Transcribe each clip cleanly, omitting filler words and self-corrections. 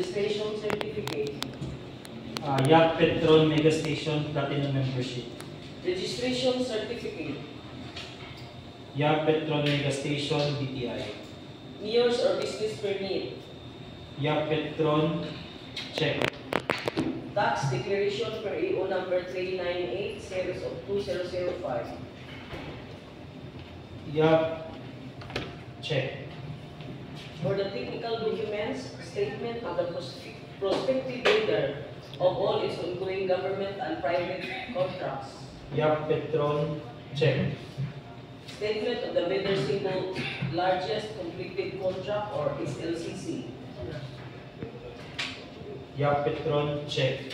Registration certificate. Yak Petron Mega Station Platinum Membership. Registration certificate. Yak Petron Mega Station BTI. Mayor's or business permit. Yak Petron check. Tax declaration per EO number 398 series of 2005. Yak check. For the technical documents, statement of the prospective bidder of all its ongoing government and private contracts. Yak Petron check. Statement of the bidder's single largest completed contract or SLCC. Yak Petron check.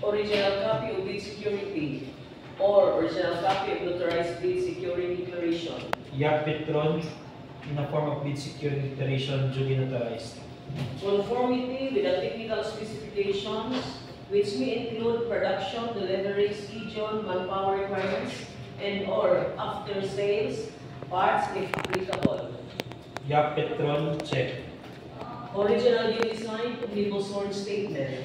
Original copy of bid security or original copy of notarized bid security declaration. Yak Petron in the form of bid security declaration duly notarized. Conformity with the technical specifications, which may include production, delivery, schedule, manpower requirements, and or after sales parts if applicable. Yak Petron check. Original design of legal sworn statement.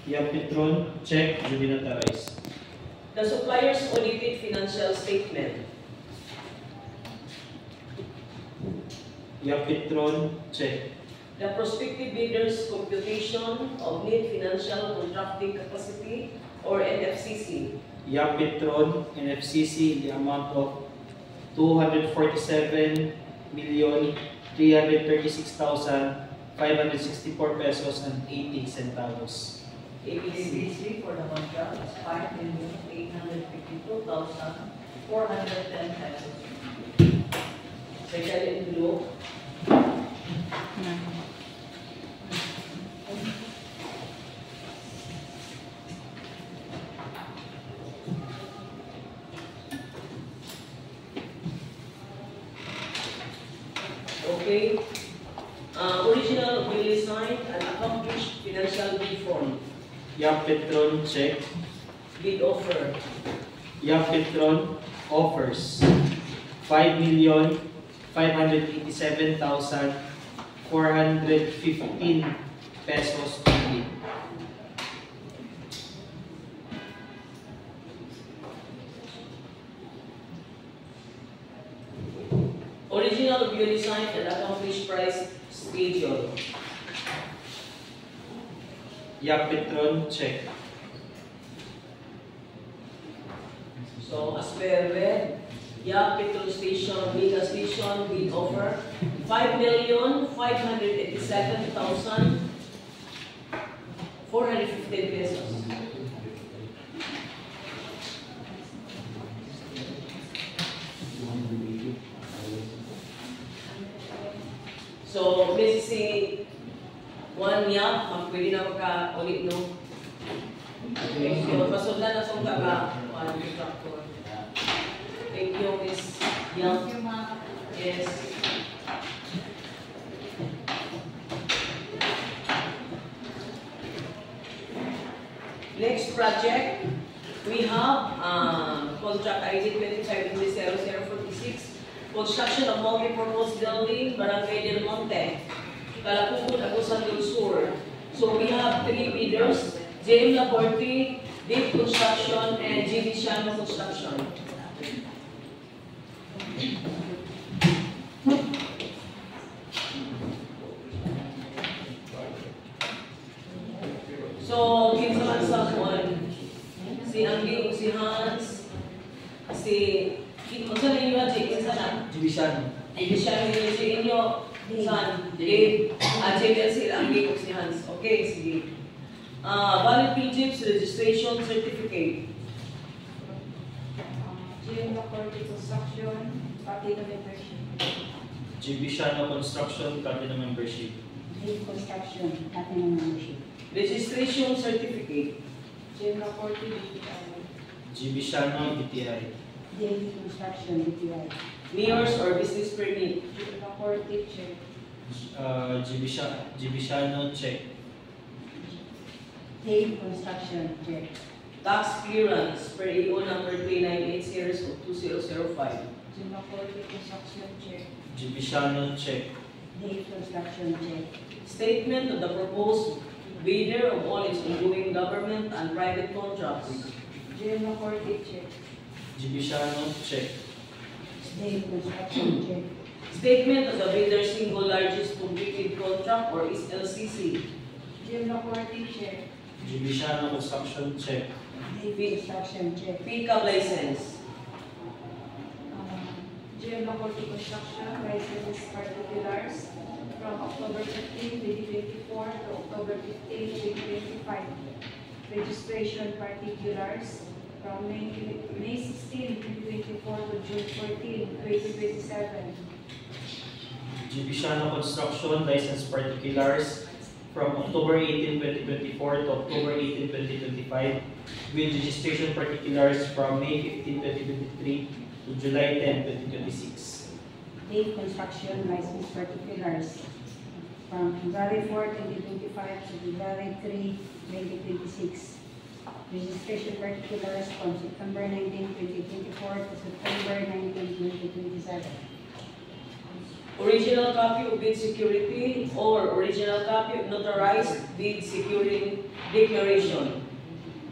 Yak Petron check duly notarized. The supplier's audited financial statement. Yak Petron check. The prospective bidder's computation of net financial contracting capacity or NFCC. Yak Petron NFCC in the amount of 247,336,564 pesos and 80 centavos. ABC for the contract is 5,852,410 pesos. Second envelope. Okay. Original duly signed and accomplished financial bid form. Yak Petron check. Bid offer. Yak Petron offers 5,587,415 pesos only. Original duly signed and accomplished price schedule. Yak Petron check. So as per read, Yak Petrol Station, Mega Station bid offer 5,587,415 pesos. So basically, one Yak, pwede na magka-ulit no? Okay, so pasundan na sa mga contractor. Thank you, Miss Yang. Yes. Next project, we have contract ID 25-0046, construction of multi-purpose building, Barangay Del Monte, Calacubon, Agusan del Sur. So we have three bidders, JM Laporte, Deep Construction, and GB Shano Construction. So, kinsa man sa kuan, si Anggi, si Hans, si kinsa na inyo, kinsa na? Division. Division niyo si inyo, San, Dave, JBL, si Anggi, si Hans. Okay, sige. Valid PGIPS registration certificate. JM Laporte Construction, Platinum Membership. GB Shano Construction Platinum Membership. Deep Construction, Platinum Membership. Registration certificate. JM Laporte BTI. GB Shano BTI. Deep Construction, BTI. Mayor's or business permit. JM Laporte check. GB Shano check. Deep Construction, check. Tax clearance per EO number 398 series of 2005. Jim Lacorte Construction, check. Judiciano, check. Dave Construction, check. Statement of the proposed bidder of all its ongoing government and private contracts. Jim Lacorte, check. Judiciano, check. Dave Construction, check. Statement of the bidder's single largest completed contract or is LCC. Jim Lacorte, check. Judiciano, construction, check. Dave Construction, check. Pickup license. Jim Lacorte Construction, license particulars from October 15, 2024 to October 15, 2025. Registration particulars from May 16, 2024 to June 14, 2027. Judiciano Construction, license particulars from October 18, 2024 to October 18, 2025, with registration particulars from May 15, 2023 to July 10, 2026. Dave Construction, license particulars from February 4, 2025 to February 3, 2026. Registration particulars from September 19, 2024 to September 19, 2027. Original copy of bid security or original copy of notarized bid security declaration.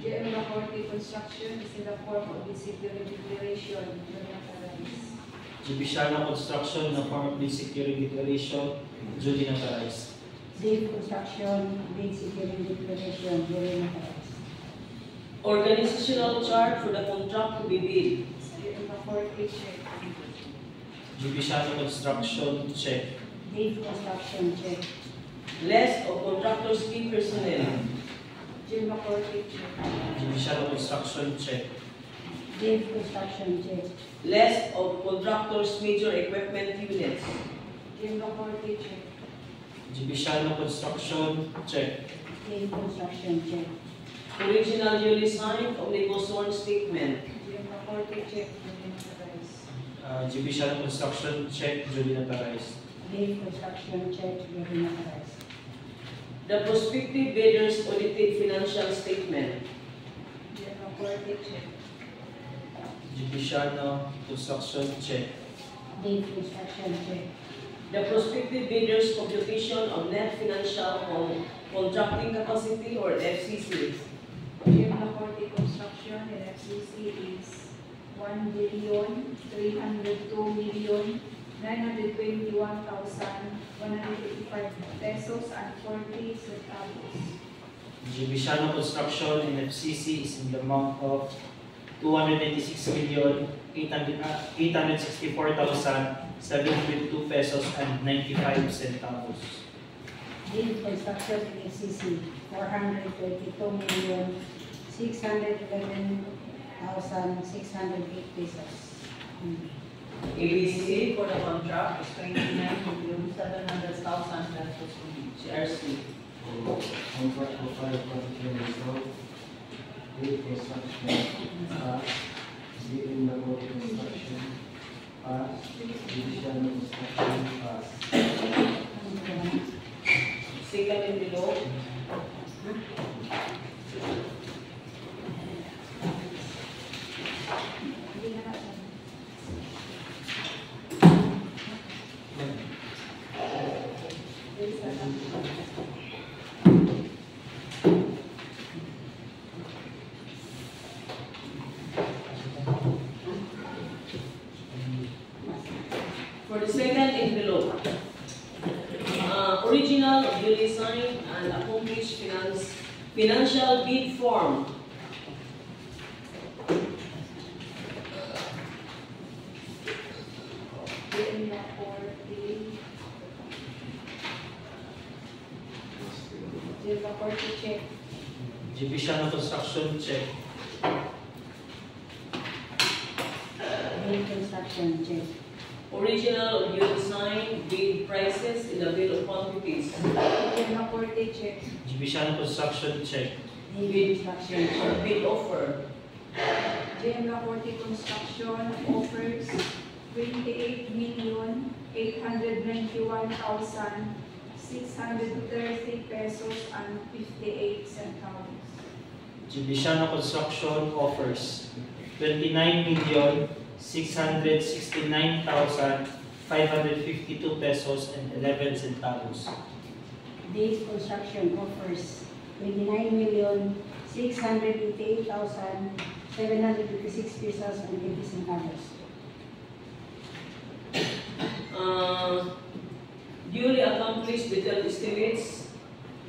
Jim Lacorte Construction is in the form of the security declaration. Judiciano Construction, na form of bid security declaration, duly notarized. Dave Construction, bid security declaration, duly notarized. Organizational chart for the contract to be bid. Jim Lacorte, check. Judiciano Construction, check. Dave Construction, check. List of contractors' key personnel. Jim Lacorte, check. Judiciano Construction, check. Dave Construction, check. List of contractors' major equipment units. Jim Lacorte, check. Judiciano Construction, check. Dave Construction, check. Original duly signed omnibus sworn statement. Jim Lacorte, check. Judiciano Construction, check, duly notarized. Dave Construction, check, duly notarized. The prospective bidder's audited financial statement. Jim Lacorte, check. Judiciano Construction, check. Dave Construction, check. The prospective bidder's computation of net financial contracting capacity or FCC. Jim Lacorte Construction and FCC is 1,302,921,185 pesos and 40 centavos. Judiciano Construction and FCC is in the amount of 296,864,722 pesos and 95 centavos. Dave Construction and FCC, 422,611,608 pesos. ABC for the contract is 29,700,000 pesos from CRC. Contract for fire protection result. Dave Construction, pass. Dave Lacorte Construction, pass. Judiciano Construction, pass. Second and below. For the second envelope, original duly signed and accomplished financial bid form. Jim Lacorte, Jim Lacorte, check. Judiciano Construction, check. Dave Construction, check. Original duly signed bid prices in the bill of quantities. Jim Lacorte, check. Judiciano Construction, check. Dave Construction, check. Bid offer. Jim Lacorte Construction offers 28,891,630 pesos and 58 centavos. Judiciano Construction offers 669,552 pesos and 11 centavos. Dave Construction offers 29,688,756 pesos and 80 centavos. Duly accomplished detailed estimates,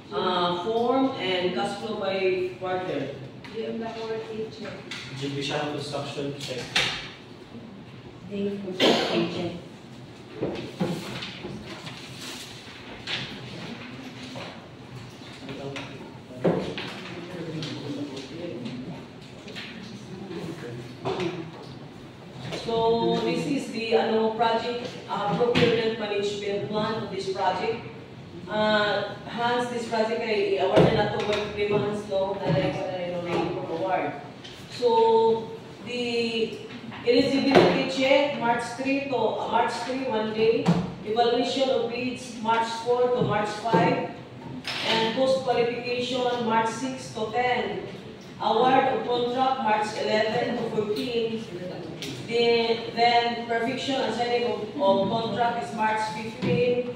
form and cash flow by quarter. GM La Corte, check. Judicial Construction check. Dave Construction check. So this is the project procurement management plan of this project. Hence this project ay award na nato by 3 months long na award. So the eligibility check March 3 1 day, evaluation of bids March 4 to March 5, and post qualification March 6 to 10. Award of contract March 11 to 14. Then perfection and signing of contract is March 15,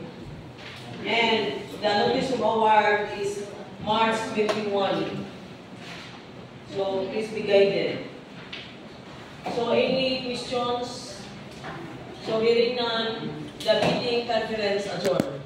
and the notice of award is March 21. So please be guided. So any questions? So hearing none, the bidding conference adjourned.